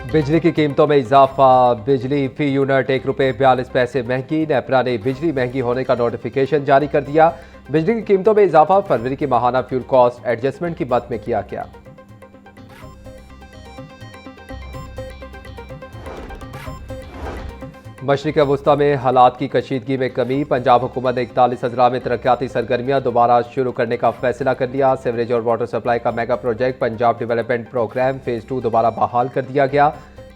बिजली की कीमतों में इजाफा। बिजली फी यूनिट ₹1.42 महंगी। नेपरा ने बिजली महंगी होने का नोटिफिकेशन जारी कर दिया। बिजली की कीमतों में इजाफा फरवरी की माहाना फ्यूल कॉस्ट एडजस्टमेंट की मद में किया गया। मशरिक़ वस्ता में हालात की कशीदगी में कमी। पंजाब हुकूमत ने 41 अजला में तरक्याती सरगर्मियां दोबारा शुरू करने का फैसला कर लिया। सीवरेज और वाटर सप्लाई का mega project Punjab development programme phase 2 दोबारा बहाल कर दिया गया।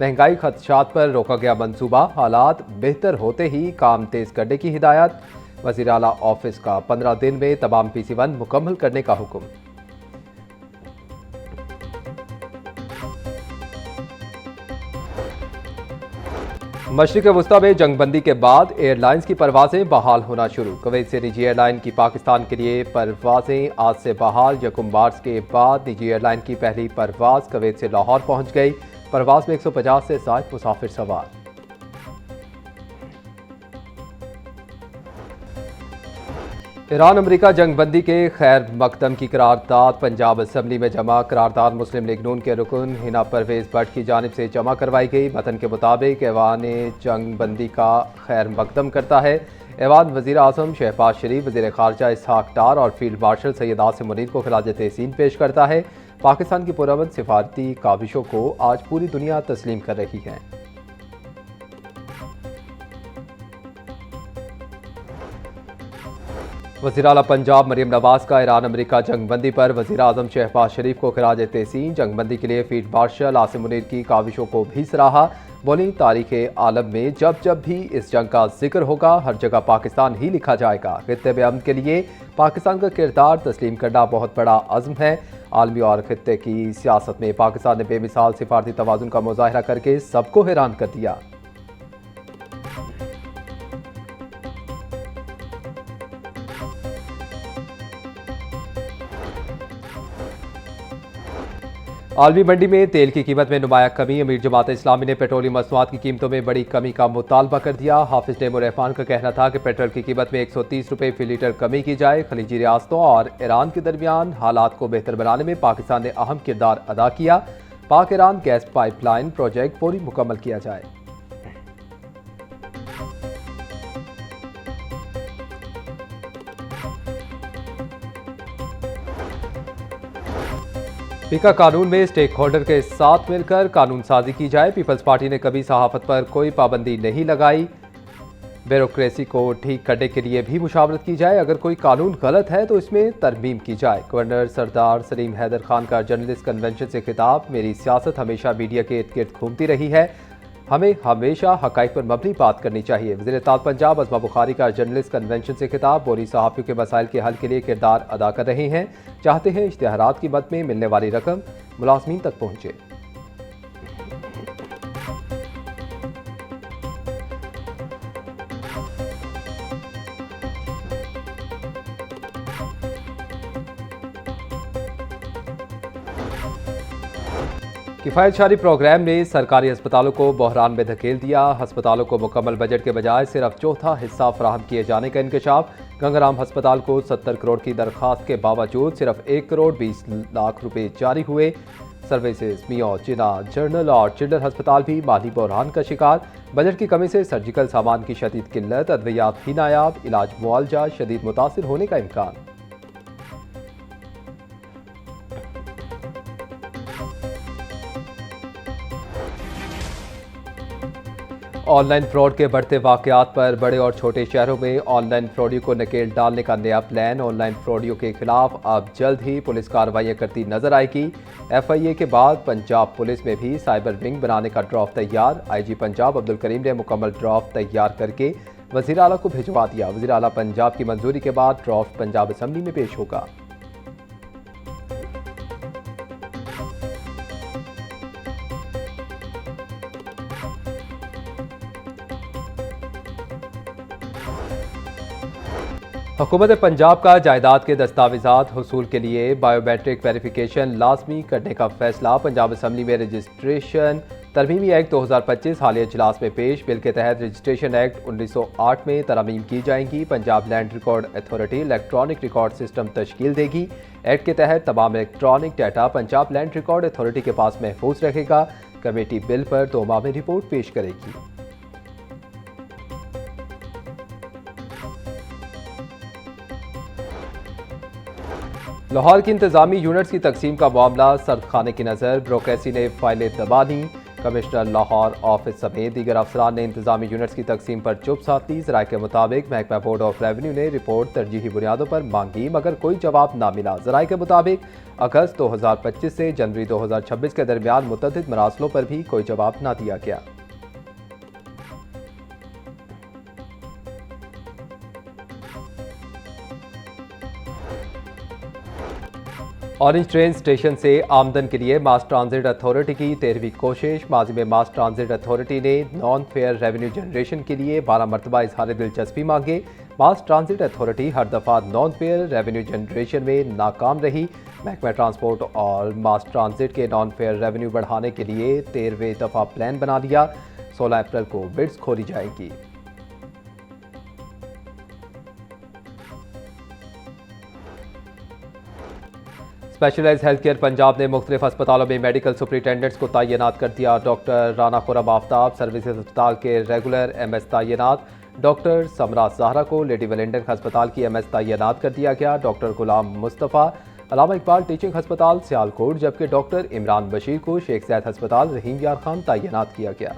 महंगाई खदशात पर रोका गया मंसूबा। हालात बेहतर होते ही काम तेज करने की हिदायत। वज़ीर आला ऑफिस का 15 दिन में तमाम PC1 मुकम्मल करने का हुक्म। मशरिक़ वस्ता में जंगबंदी के बाद एयरलाइंस की परवाजें बहाल होना शुरू। कुवैत से निजी एयरलाइन की पाकिस्तान के लिए परवाजें आज से बहाल। 1 मार्च के बाद निजी एयरलाइन की पहली परवाज कुवैत से लाहौर पहुंच गई। परवाज में 150 से ज़ायद मुसाफिर सवार। ईरान अमेरिका जंगबंदी के खैर मकदम की करारदाद पंजाब असम्बली में जमा। करारदाद मुस्लिम लीग नून के रुकन हिना परवेज भट्ट की जानिब से जमा करवाई गई। मतन के मुताबिक ऐवान जंगबंदी का खैर मकदम करता है। ऐवान वज़ीर आज़म शहबाज शरीफ, वज़ीर ख़ारजा इसहाक डार और फील्ड मार्शल सैयद आसिम मुनीर को खिराज तहसीन पेश करता है। पाकिस्तान की पुरअमन सिफारती काविशों को आज पूरी दुनिया तस्लीम कर रही है। वज़ीर आला पंजाब मरियम नवाज का ईरान अमेरिका जंगबंदी पर वज़ीर आज़म शहबाज शरीफ को खिराज तहसीन। जंगबंदी के लिए फील्ड मार्शल आसिम मुनीर की काविशों को भी सराहा। बोली, तारीख़ आलम में जब जब भी इस जंग का जिक्र होगा हर जगह पाकिस्तान ही लिखा जाएगा। खित्ते में अमन के लिए पाकिस्तान का किरदार तस्लीम करना बहुत बड़ा अज़्म है। आलमी और खित्ते की सियासत में पाकिस्तान ने बेमिसाल सिफारती तवाज़ुन का मुज़ाहरा करके सबको हैरान कर दिया। आलमी मंडी में तेल की कीमत में नुमाया कमी। अमीर जमात इस्लामी ने पेट्रोलियम मसनूआत की कीमतों में बड़ी कमी का मुतालबा कर दिया। हाफिज तैमूर रहमान का कहना था कि पेट्रोल की कीमत में 130 रुपये फी लीटर कमी की जाए। खलीजी रियासतों और ईरान के दरमियान हालात को बेहतर बनाने में पाकिस्तान ने अहम किरदार अदा किया। पाक ईरान गैस पाइपलाइन प्रोजेक्ट फौरी मुकम्मल किया जाए। पीका कानून में स्टेक होल्डर के साथ मिलकर कानून साजी की जाए। पीपल्स पार्टी ने कभी सहाफत पर कोई पाबंदी नहीं लगाई। ब्यूरोक्रेसी को ठीक करने के लिए भी मुशावरत की जाए। अगर कोई कानून गलत है तो इसमें तरमीम की जाए। गवर्नर सरदार सलीम हैदर खान का जर्नलिस्ट कन्वेंशन से खिताब। मेरी सियासत हमेशा मीडिया के इर्द गिर्द घूमती रही है। हमें हमेशा हकाइक पर मबनी बात करनी चाहिए। वज़ीर इत्तेहाद पंजाब अज़मा बुखारी का जर्नलिस्ट कन्वेंशन से खिताब। बोली, सहाफ़ियों के मसाइल के हल के लिए किरदार अदा कर रहे हैं। चाहते हैं इश्तिहारात की मद में मिलने वाली रकम मुलाज़मीन तक पहुँचे। किफ़ायतशारी प्रोग्राम ने सरकारी अस्पतालों को बहरान में धकेल दिया। अस्पतालों को मुकम्मल बजट के बजाय सिर्फ चौथा हिस्सा फराहम किए जाने का इंकशाफ। गंगाराम अस्पताल को 70 करोड़ की दरख्वास्त के बावजूद सिर्फ 1 करोड़ 20 लाख रुपए जारी हुए। सर्विसेज मियां जिना जनरल और चिल्ड्रन अस्पताल भी माली बहरान का शिकार। बजट की कमी से सर्जिकल सामान की शदीद किल्लत, अद्वियात ही नायाब, इलाज मुआवजा शदीद मुतासिर होने का इम्कान। ऑनलाइन फ्रॉड के बढ़ते वाकयात पर बड़े और छोटे शहरों में ऑनलाइन फ्रॉडियों को नकेल डालने का नया प्लान। ऑनलाइन फ्रॉडियों के खिलाफ अब जल्द ही पुलिस कार्रवाइयां करती नजर आएगी। FIA के बाद पंजाब पुलिस में भी साइबर विंग बनाने का ड्राफ्ट तैयार। IG पंजाब अब्दुल करीम ने मुकम्मल ड्राफ्ट तैयार करके वज़ीर आला को भिजवा दिया। वज़ीर आला पंजाब की मंजूरी के बाद ड्राफ्ट पंजाब असम्बली में पेश होगा। हुकूमत पंजाब का जायदाद के दस्तावेज़ात हसूल के लिए बायोमेट्रिक वेरिफिकेशन लाजमी करने का फैसला। पंजाब असम्बली में रजिस्ट्रेशन तरमीमी एक्ट 2025 हालिया इजलास में पेश। बिल के तहत रजिस्ट्रेशन एक्ट 1908 में तरमीम की जाएंगी। Punjab land record authority electronic record system तश्कील देगी। एक्ट के तहत तमाम electronic data Punjab land record authority के पास महफूज रहेगा। कमेटी बिल पर 2 माह में रिपोर्ट पेश करेगी। लाहौर की इंतजामी यूनिट्स की तकसीम का मामला सर्द खाने की नज़र, ब्यूरोक्रेसी ने फाइलें दबा दी। कमिश्नर लाहौर ऑफिस समेत दीगर अफसरान ने इंतजामी यूनिट्स की तकसीम पर चुप साध ली। ज़राए के मुताबिक महकमा बोर्ड ऑफ रेवेन्यू ने रिपोर्ट तरजीही बुनियादों पर मांगी मगर कोई जवाब ना मिला। ज़राए के मुताबिक अगस्त 2025 से जनवरी 2026 के दरमियान मुतअद्दिद मरासलों पर भी कोई जवाब ना दिया गया। ऑरेंज ट्रेन स्टेशन से आमदन के लिए मास ट्रांजिट अथॉरिटी की 13वीं कोशिश। माजी में मास ट्रांजिट अथॉरिटी ने नॉन फेयर रेवेन्यू जनरेशन के लिए 12 मरतबा इजहार दिलचस्पी मांगे। मास ट्रांजिट अथॉरिटी हर दफा नॉन फेयर रेवेन्यू जनरेशन में नाकाम रही। महकमा ट्रांसपोर्ट और मास ट्रांजिट के नॉन फेयर रेवेन्यू बढ़ाने के लिए 13वें दफा प्लान बना लिया। 16 अप्रैल को बिड्स खोली जाएंगी। स्पेशलाइज्ड हेल्थ केयर पंजाब ने मुख्तलिफ अस्पतालों में मेडिकल सुपरिटेंडेंट्स को तैनात कर दिया। डॉक्टर राना खुरम आफ्ताब सर्विसेज अस्पताल के रेगुलर MS तैनात। डॉक्टर समरा ज़हरा को लेडी वेलिंगटन अस्पताल की MS तैनात कर दिया गया। डॉक्टर गुलाम मुस्तफ़ा अलामा इकबाल टीचिंग अस्पताल सियालकोट, जबकि डॉक्टर इमरान बशीर को शेख ज़ैद अस्पताल रहीम यार खान तैनात किया गया।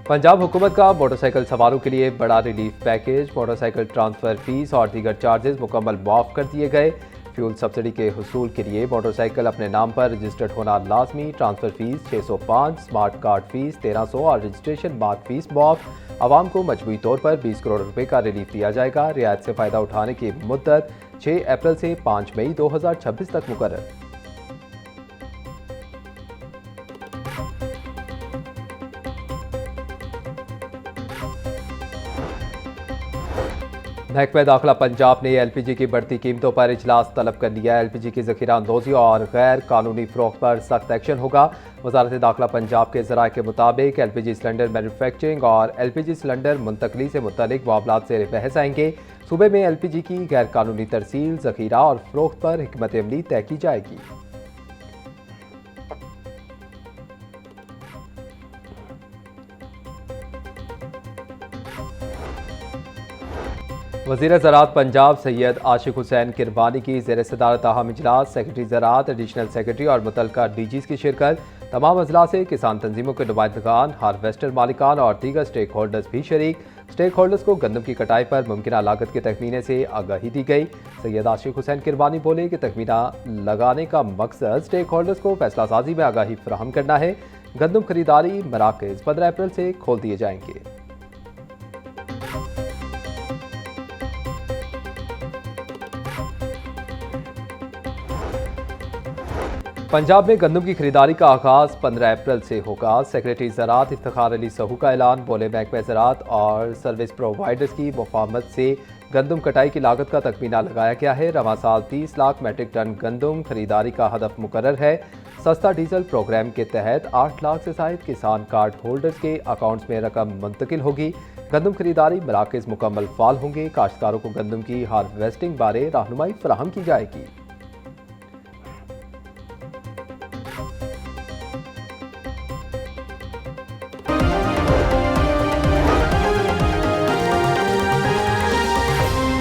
पंजाब हुकूमत का मोटरसाइकिल सवारों के लिए बड़ा relief package. Motorcycle transfer fees और दीगर चार्जेस मुकम्मल माफ कर दिए गए। फ्यूल सब्सिडी के हुसूल के लिए मोटरसाइकिल अपने नाम पर रजिस्टर्ड होना लाजमी। Transfer fees 605, smart card fees 1300 और रजिस्ट्रेशन मार्क फीस माफ। आवाम को मजबूरी तौर पर 20 करोड़ रुपए का रिलीफ दिया जाएगा। रियायत से फ़ायदा उठाने की मुद्दत 6 अप्रैल से 5 मई 2026 तक मुकर्रर। महकमा दाखिला पंजाब ने LPG की बढ़ती कीमतों पर इजलास तलब कर लिया। LPG की ज़ख़ीरा अंदोज़ी और गैर कानूनी फ़रोख्त पर सख्त एक्शन होगा। वज़ारत दाखिला पंजाब के ज़राए के मुताबिक LPG सिलेंडर मैन्युफैक्चरिंग और LPG सिलेंडर मुंतकली से मुतल्लिक मामलात से बहस आएंगे। सूबे में LPG की गैर कानूनी तरसील, ज़ख़ीरा और फ़रोख्त पर हिकमत अमली तय की जाएगी। वज़ीर ज़राअत पंजाब सैयद आशिक हुसैन किरबानी की ज़ेर सदारत अहम इजलास। सेक्रेटरी ज़राअत, एडिशनल सेक्रेटरी और मुतल्लिका DGs की शिरकत। तमाम अजला से किसान तंजीमों के नुमाइंदगान, हार्वेस्टर मालिकान और दीगर स्टेक होल्डर्स भी शरीक। स्टेक होल्डर्स को गंदम की कटाई पर मुमकिन लागत के तखमीने से आगाही दी गई। सैयद आशिक हुसैन किरबानी बोले कि तखमीना लगाने का मकसद स्टेक होल्डर्स को फैसला साजी में आगाही फराहम करना है। गंदम खरीदारी मराकज़ 15 अप्रैल से खोल दिए जाएंगे। पंजाब में गंदम की खरीदारी का आगाज 15 अप्रैल से होगा। सेक्रेटरी ज़राअत इफ्तिखार अली सहू का ऐलान। बोले महकमा ज़राअत और सर्विस प्रोवाइडर्स की मुफाहमत से गंदम कटाई की लागत का तखमीना लगाया गया है। रवां साल 30 लाख मेट्रिक टन गंदम खरीदारी का हदफ मुकर्रर है। सस्ता डीजल प्रोग्राम के तहत 8 लाख से ज़ायद किसान कार्ड होल्डर्स के अकाउंट्स में रकम मुंतकिल होगी। गंदम खरीदारी मराकज़ मुकम्मल फाल होंगे। काश्तकारों को गंदम की हार्वेस्टिंग बारे रहनुमाई फराहम की जाएगी।